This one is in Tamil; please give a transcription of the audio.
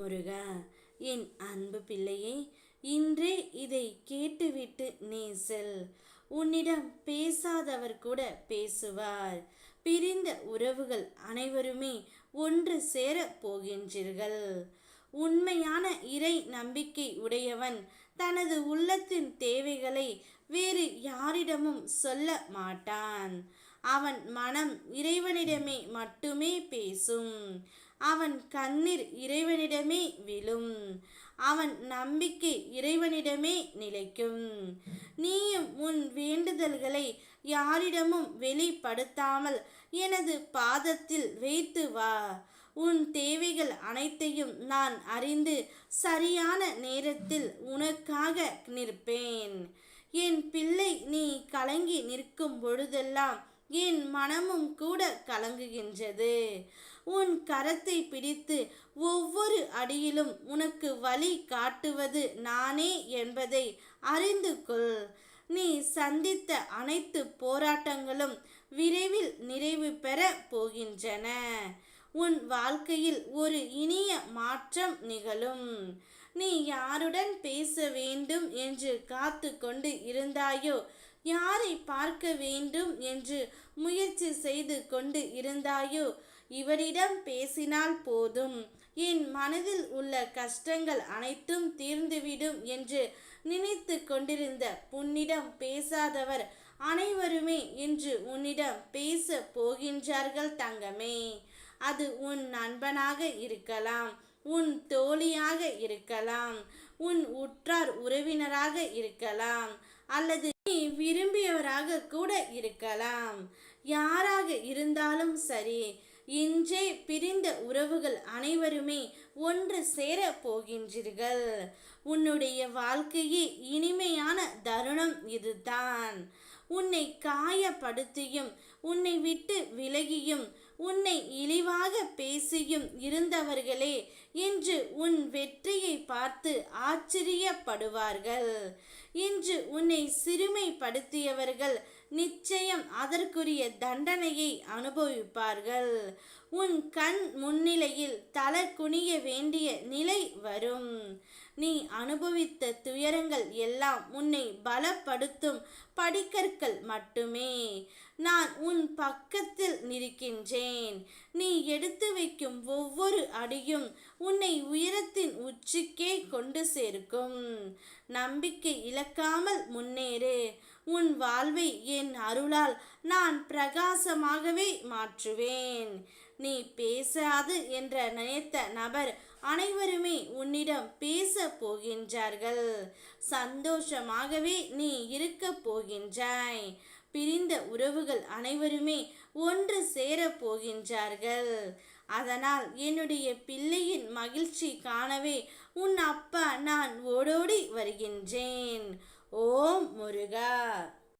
முருகா, என் அன்பு பிள்ளையே, இன்றே இதை கேட்டுவிட்டு நீ செல். உன்னிடம் பேசாதவர் கூட பேசுவார். பிரிந்த உறவுகள் அனைவருமே ஒன்று சேர போகின்றீர்கள். உண்மையான இறை நம்பிக்கை உடையவன் தனது உள்ளத்தின் தேவைகளை வேறு யாரிடமும் சொல்ல மாட்டான். அவன் மனம் இறைவனிடமே மட்டுமே பேசும். அவன் கண்ணீர் இறைவனிடமே விழும். அவன் நம்பிக்கை இறைவனிடமே நிலைக்கும். நீயும் உன் வேண்டுதல்களை யாரிடமும் வெளிப்படுத்தாமல் எனது பாதத்தில் வைத்து வா. உன் தேவைகள் அனைத்தையும் நான் அறிந்து சரியான நேரத்தில் உனக்காக நிற்பேன். என் பிள்ளை, நீ கலங்கி நிற்கும் பொழுதெல்லாம் என் மனமும் கூட கலங்குகின்றது. உன் கரத்தை பிடித்து ஒவ்வொரு அடியிலும் உனக்கு வழி காட்டுவது நானே என்பதை அறிந்து கொள். நீ சந்தித்த அனைத்து போராட்டங்களும் விரைவில் நிறைவு பெற போகின்றன. உன் வாழ்க்கையில் ஒரு இனிய மாற்றம் நிகழும். நீ யாருடன் பேச வேண்டும் என்று காத்து கொண்டு இருந்தாயோ, யாரை பார்க்க வேண்டும் என்று முயற்சி செய்து கொண்டு இருந்தாயோ, இவரிடம் பேசினால் போதும், என் மனதில் உள்ள கஷ்டங்கள் அனைத்தும் தீர்ந்துவிடும் என்று நினைத்து கொண்டிருந்த உன்னிடம் பேசாதவர் அனைவருமே இன்று உன்னிடம் பேச போகின்றார்கள் தங்கமே. அது உன் நண்பனாக இருக்கலாம், உன் தோழியாக இருக்கலாம், உன் உற்றார் உறவினராக இருக்கலாம், அல்லது நீ விரும்பியவராக கூட இருக்கலாம். யாராக இருந்தாலும் சரி, இன்றே பிரிந்த உறவுகள் அனைவருமே ஒன்று சேர போகின்றீர்கள். உன்னுடைய வாழ்க்கையே இனிமையான தருணம் இதுதான். உன்னை காயப்படுத்தியும் உன்னை விட்டு விலகியும் உன்னை இழிவாக பேசியும் இருந்தவர்களே இன்று உன் வெற்றியை பார்த்து ஆச்சரியப்படுவார்கள். இன்று உன்னை சிறுமைப்படுத்தியவர்கள் நிச்சயம் அதற்குரிய தண்டனையை அனுபவிப்பார்கள். உன் கண் முன்னிலையில் தலை குனிய வேண்டிய நிலை வரும். நீ அனுபவித்த துயரங்கள் எல்லாம் உன்னை பலப்படுத்தும் படிக்கற்கள் மட்டுமே. நான் உன் பக்கத்தில் நிற்கின்றேன். நீ எடுத்து வைக்கும் ஒவ்வொரு அடியும் உன்னை உயரத்தின் உச்சிக்கே கொண்டு சேர்க்கும். நம்பிக்கை இழக்காமல் முன்னேறு. உன் வாழ்வை என் அருளால் நான் பிரகாசமாகவே மாற்றுவேன். நீ பேசாது என்று நினைத்த நபர் அனைவருமே உன்னிடம் பேச போகின்றார்கள். சந்தோஷமாகவே நீ இருக்க போகின்றாய். பிரிந்த உறவுகள் அனைவருமே ஒன்று சேர போகின்றார்கள். அதனால் என்னுடைய பிள்ளையின் மகிழ்ச்சி காணவே உன் அப்பா நான் ஓடோடி வருகின்றேன். ஓம் முருகா.